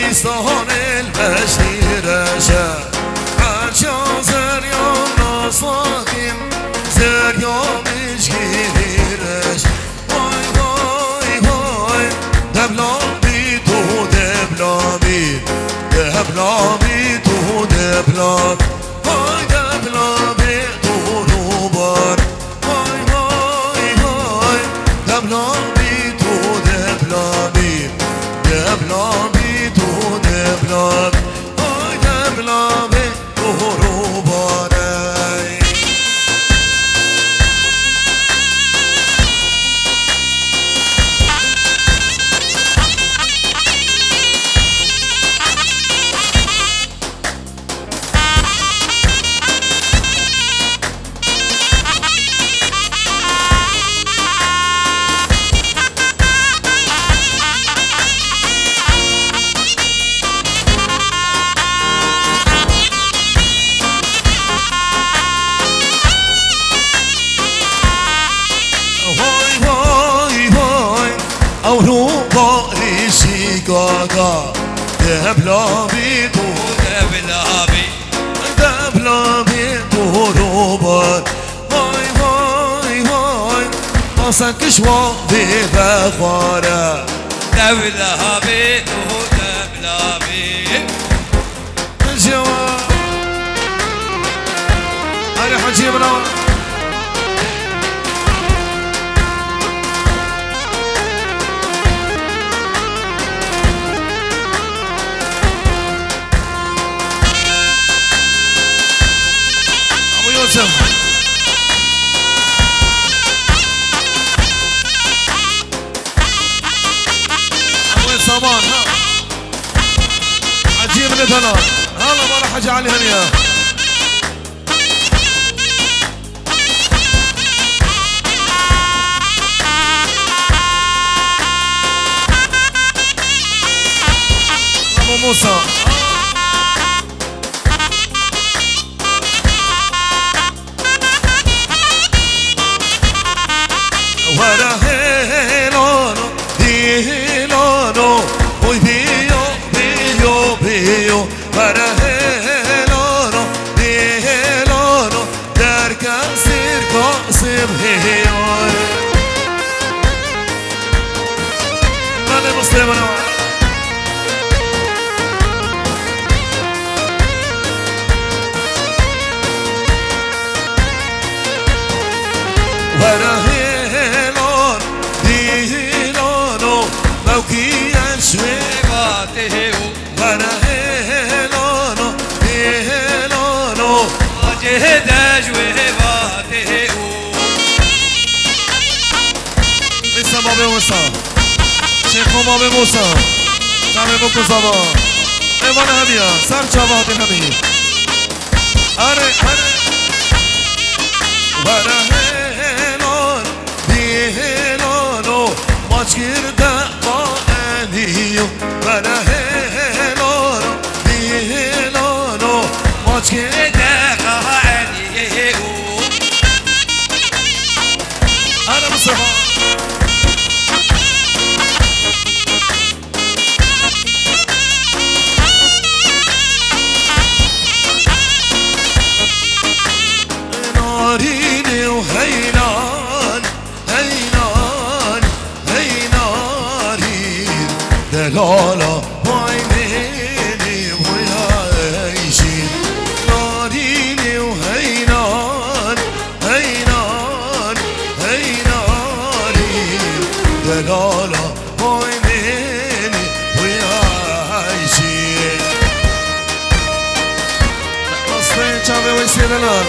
بليستان المجد رجع عجا زريان نصاكم زريان مجهي رجع واي واي واي دبلامي تو دبلامي دبلامي تو دبلامي واي دبلامي تو روبار واي واي واي دبلامي تو دبلامي دبلامي تو دبلامي واي دبلامي تو روبار Gaga, deblavi tu, deblavi tu robar. Vay vay vay, asan kishwa bebkhara. Deblavi tu, deblavi. الجواب أنا حجيب نور أبو صبان عجيب مثلا هلا ما راح اجي عليهم يا ابو موسى ورا هيلونو دي هيلونو وي بيو بيو بيو ورا هيلونو دي هيلونو دركا سيركو سيبهيو مالي مسلمنا ورا وانا هيلونو هيلونو جهد جوهباته مثل باب موسى شيخ باب موسى تعمل بكو صبا ايوان هميا سر جواد همي اره اره وانا هيلون دي هيلونو ماچ girda قانيو وانا هيلون دي هيلونو ماچ girda قانيو انا مصطفى ناريني وهينان هينان هينارين دلالة وعينيني ويعيشين ناريني وهينان هينان هينارين دلالة وعينيني ويعيشين أصلين شعبي ويسير الآن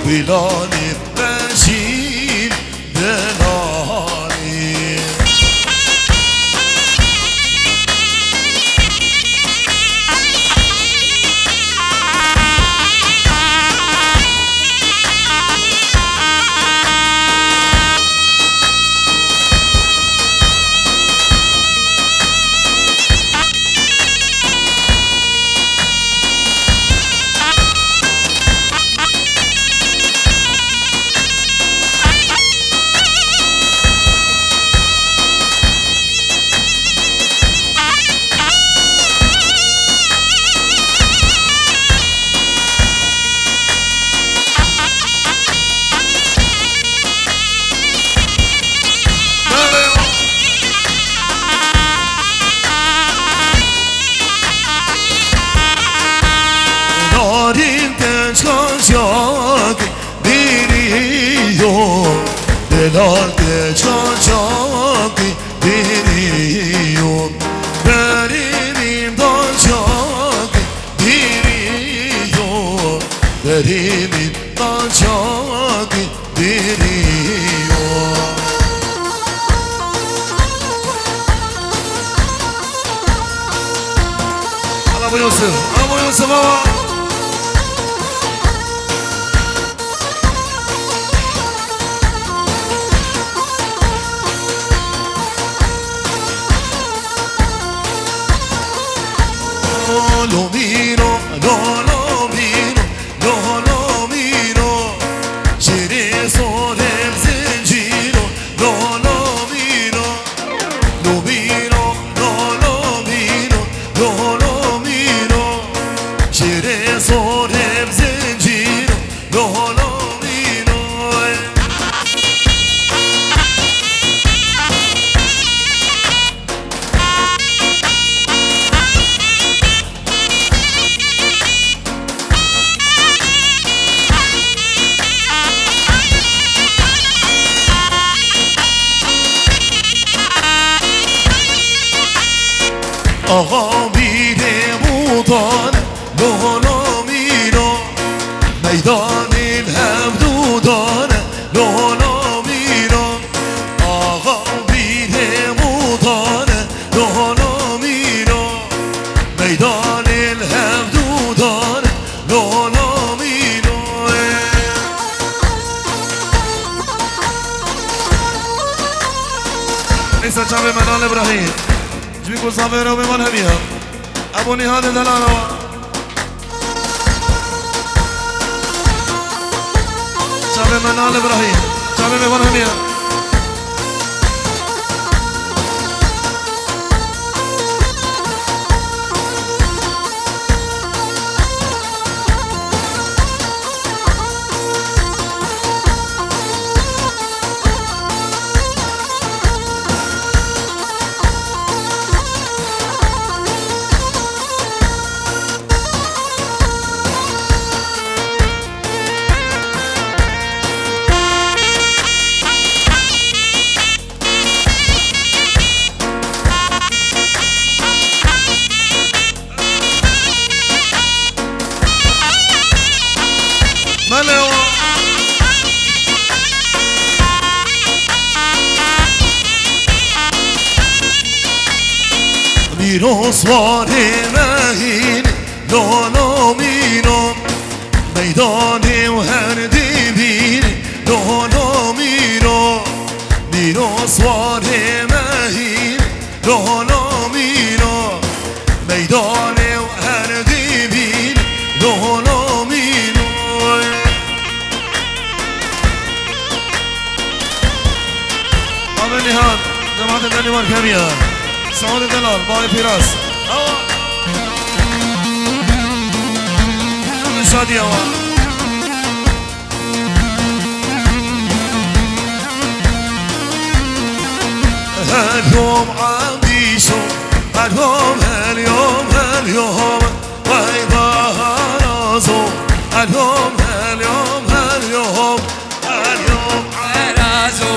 بلالي بشين دلالي Delal çaçaki diriyorum Berimimden çaki diriyorum Berimimden çaki diriyorum Allah buyursun baba Lo miro, lo miro, lo miro Şire sorem zinciro, lo miro Lo miro, lo miro, lo miro Şire sorem zinciro, lo miro آقا میره بودان لولا میرا میدان هم دودانه لولا میرا آقا میره بودانه لولا میرا میدان هم دودانه لولا میرا نیسا چاوه منال ابراهیم جبيكو صابر وبمن هميها ابو نهاد دلاله شابه منال ابراهيم شابه بمن هميها میرسوار مهین لالا میرم میدان و هر دیبین لالا میرم میرسوار مهین لالا میرم میدان و هر دیبین لالا میرم آمین نهاد جماعت دلیوان کمیان سعود دلال بای پیراس شادی آوان اليوم عندي شوق اليوم وای بهارازو اليوم رازو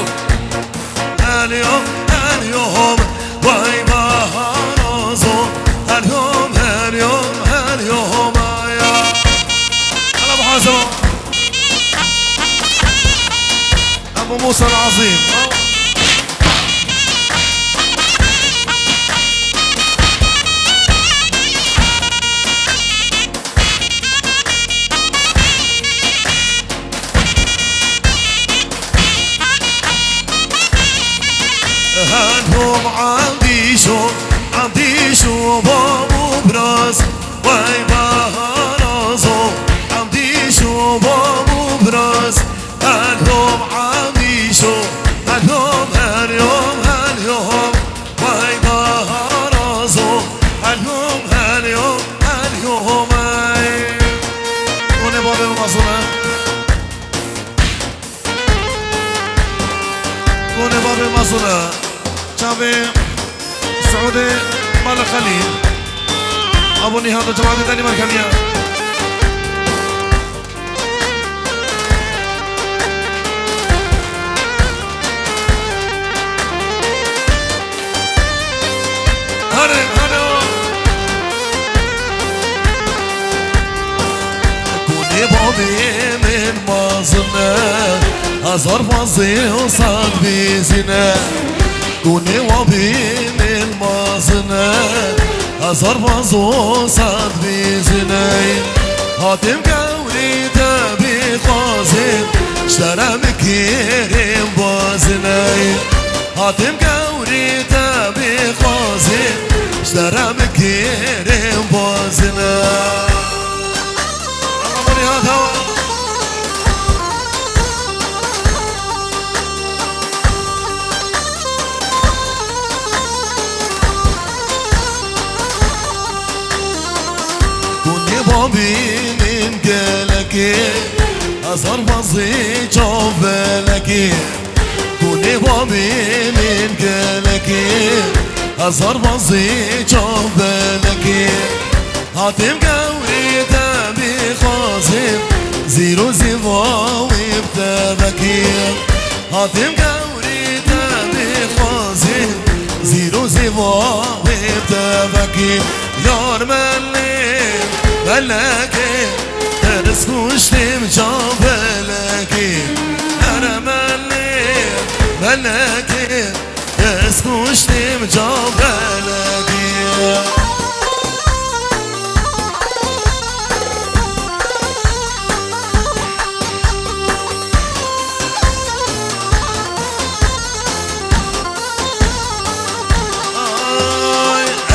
اليوم وای بهارازو اليوم يا الله موسى العظيم هنهم عندي شو بابو براس واي بهرازو عندي شو بابو براس هنهم هاليوم واي بهرازو هاليوم ونبابي المصونة ونبابي المصونة شعبي سعودي مال خليل أبو نهاد وجماعة تاني مركانية كوني بابي من مازنة هزار فازي وصاد بزنا كوني وابي من مازنة هزار فازو صاد بزناي هاتم قولي تبي قازم اشترى مكيرم بازناي هاتم قولي تبي قازم اشترى مكيرم بازناي أمري هذا بابي من قالك أصار فصي جوفلك كوني بابي من قالك أصار فصي جوفلك هاتم قوري تبي خازم زيرو زيواوي بتبكي هاتم قوري تبي خازم زيرو زيواوي بتبكي يار ملي بلكي ترسكوش تمجابلكي أنا ملي بلكي ترسكوش تمجابلكي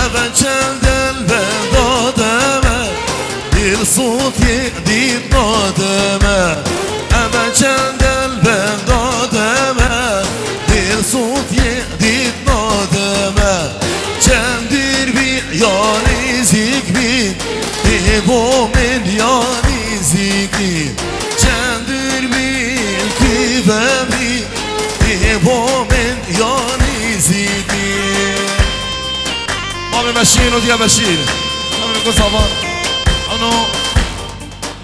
أبا جلد البلد الصوت يهدي القدمة أما جند البغدادمة الصوت يهدي القدمة جندر بي يعني زيكبين تبو من يعني زيكبين جندر بي الكبابي تبو من يعني زيكبين مامي ماشين وديا ماشين مامي نقول صباح أنا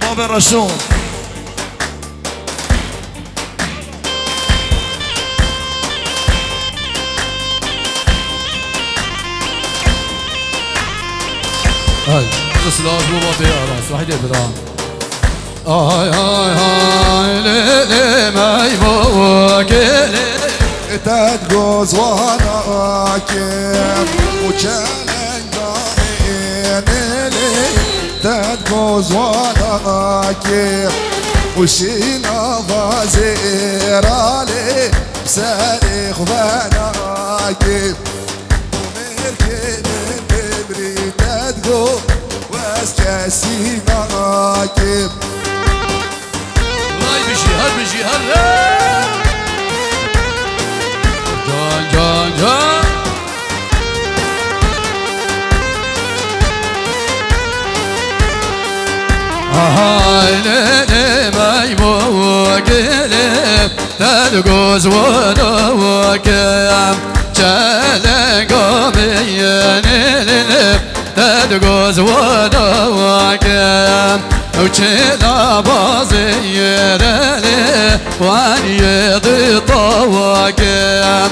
باب الرشوم هاي بس لا مو باب راس واحد يدرى هاي ليلي ما يبوك تدقوز وانا كيف وشالن قامين تدقوز وانا كيف وشينا فازير علي بسارخ وانا كيف ومركب البري تدقو واسكاسي كيف هاي بيجي هلا جان هاي ليلي ما يبوك تلقوز وانا وكام تلقو بيني تلقوز وانا وكام وكذا بازيرني واني ضطوكام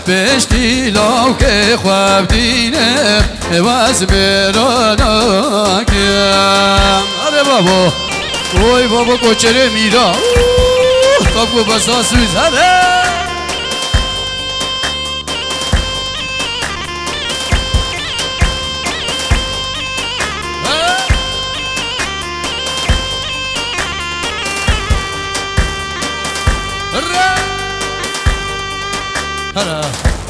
بشتي لو كي خوابدينه واسمرانك هذا بابا وای بابا کوچره میرا طبقوا بساس ويزهده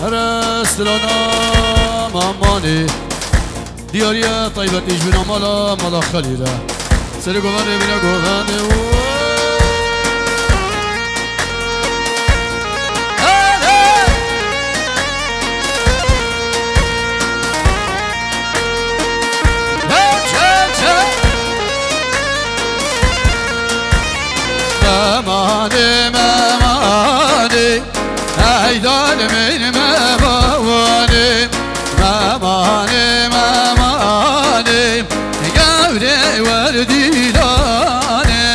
هرا استلانا ماماني دياريا طيبة تجبنا مالا خليلة سري قواني بنا قواني ماماني هيدان من ماماني قبري وردي داني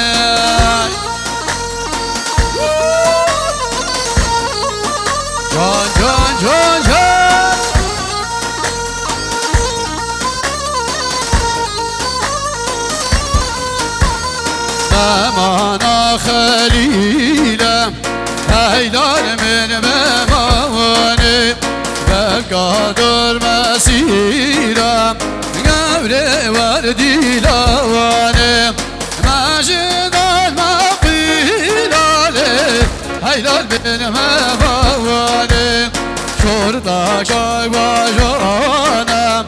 جان مامانا خليلة هيدان من ماماني بقدر مسيرة قبري وردي لواني ماجد المقبيلة هيدان من ماماني شرطة شاي وجانا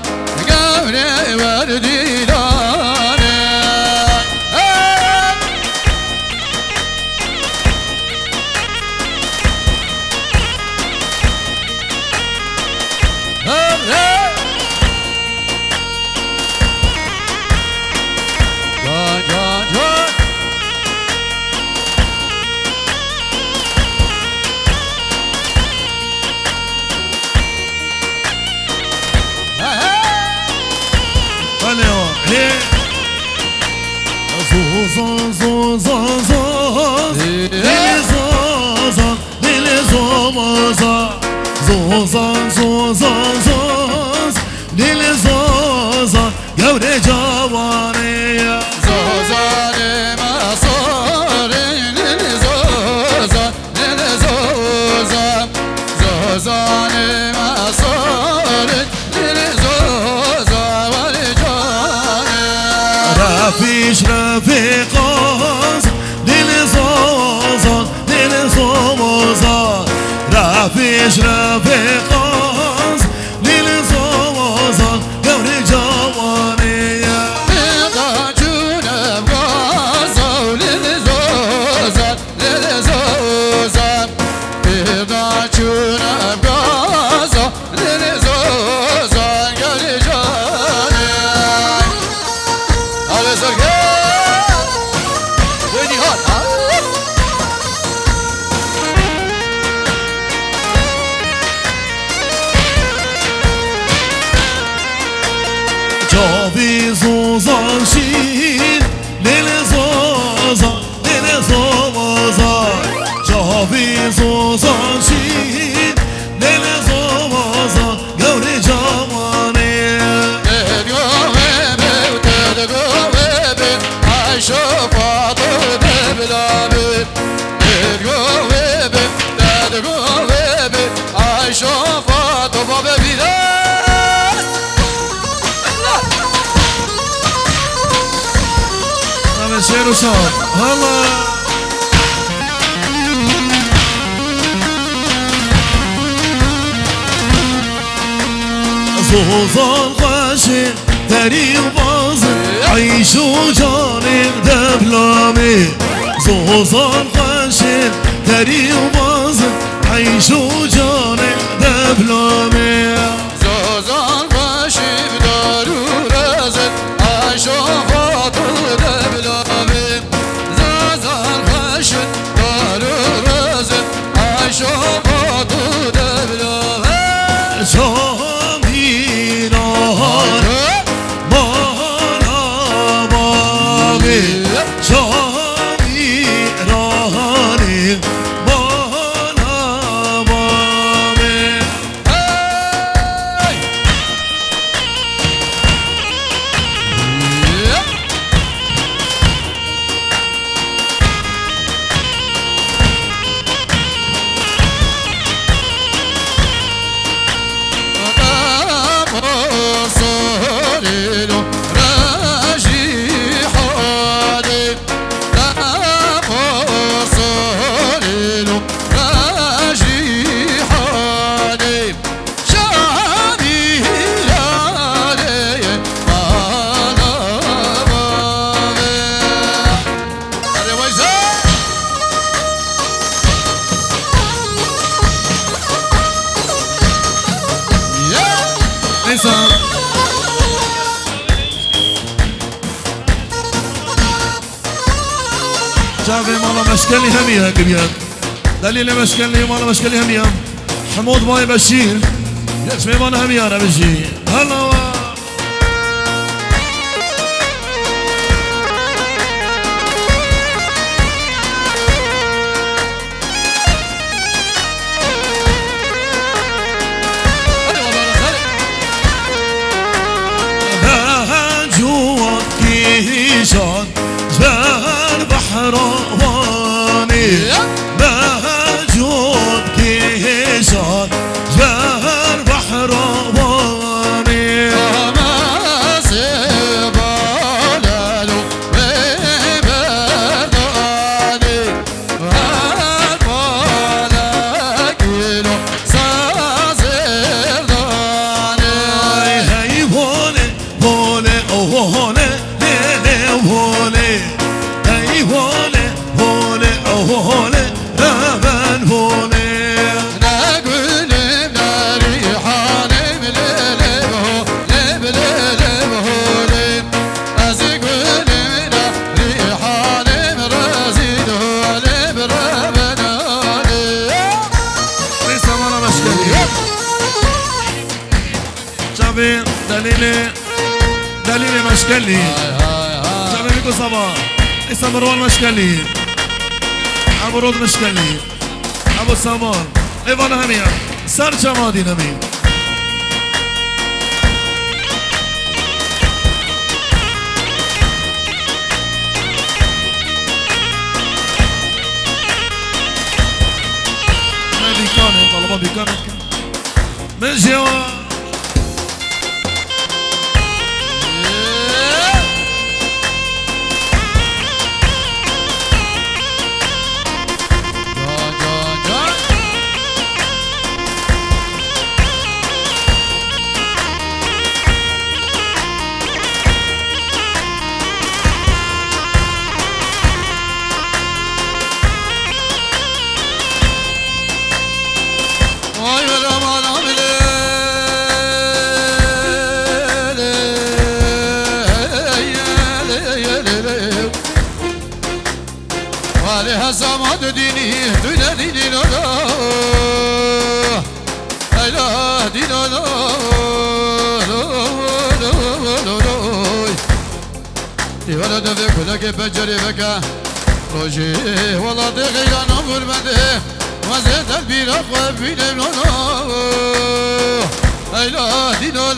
قبري وردي لواني قبري جواني زوزاني مصوري زوزان زوزاني مصوري زوزان ولجاني رفيش رفيقاز دل زوزان رفيش رفيقاز دل زوزان قبري جواني جابي زوزان شين دل زوزان جابي زوزان شين دل زوزان قبري جواني شوفات دبلابي شوفات بابا بيدان هذا شعر وصار هلا زوزان غاشي تاريخ باظن عيشو جانب دبلامي زوزان غاشي تاريخ باظن عيشو جانب دبلامي زوزان غاشي بدارو رزق عيشو فاطر دبلامي زوزان غاشي دارو رزق عيشو فاطر دبلامي مشكلي همية كبير دليل مشكلي مالا مشكلي همية حمود باي بشير يشمي بانا همية ربجي هلا كيشان جبال بحرواني مهجوب كيشان جبال بحرواني ما سيبالو ببرداني هالبالكيلو سازرداني هاي بولي بولي اوهولي هولي هاي هولي هولي هولي رابن هولي نقول بناري حالم للبهو لبلبهولي أزقول بناري حالم رزيده لبربنالي ليس مرة مشكلي شابي دليلي مشكلي بيكو صباح لسه مروان مشكلي ابو رود مشكلي ابو سامان ايوان همية سرچه مادي نمي ما بيكاني طلبان بيكاني من جوا عليها زماد ديني دنيا دينا لا دينا لا دفك لك بجري بك روجي والله دغير نقول بده وزيد البيرق وبين لا دينا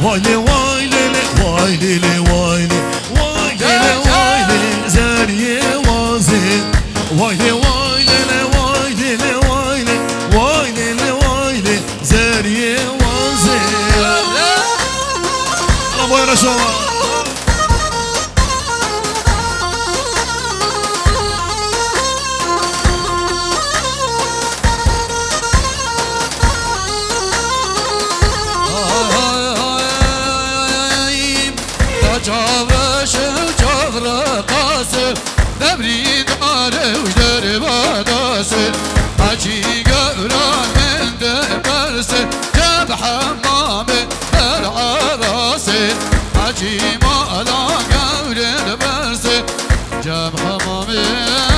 وايلي وايلي وايلي وايلي وايلي وايلي زاري وازين وايلي وايلي وايلي وايلي وايلي وايلي زاري وازين حمام العراس حجي ما لا قول برس جاب حمام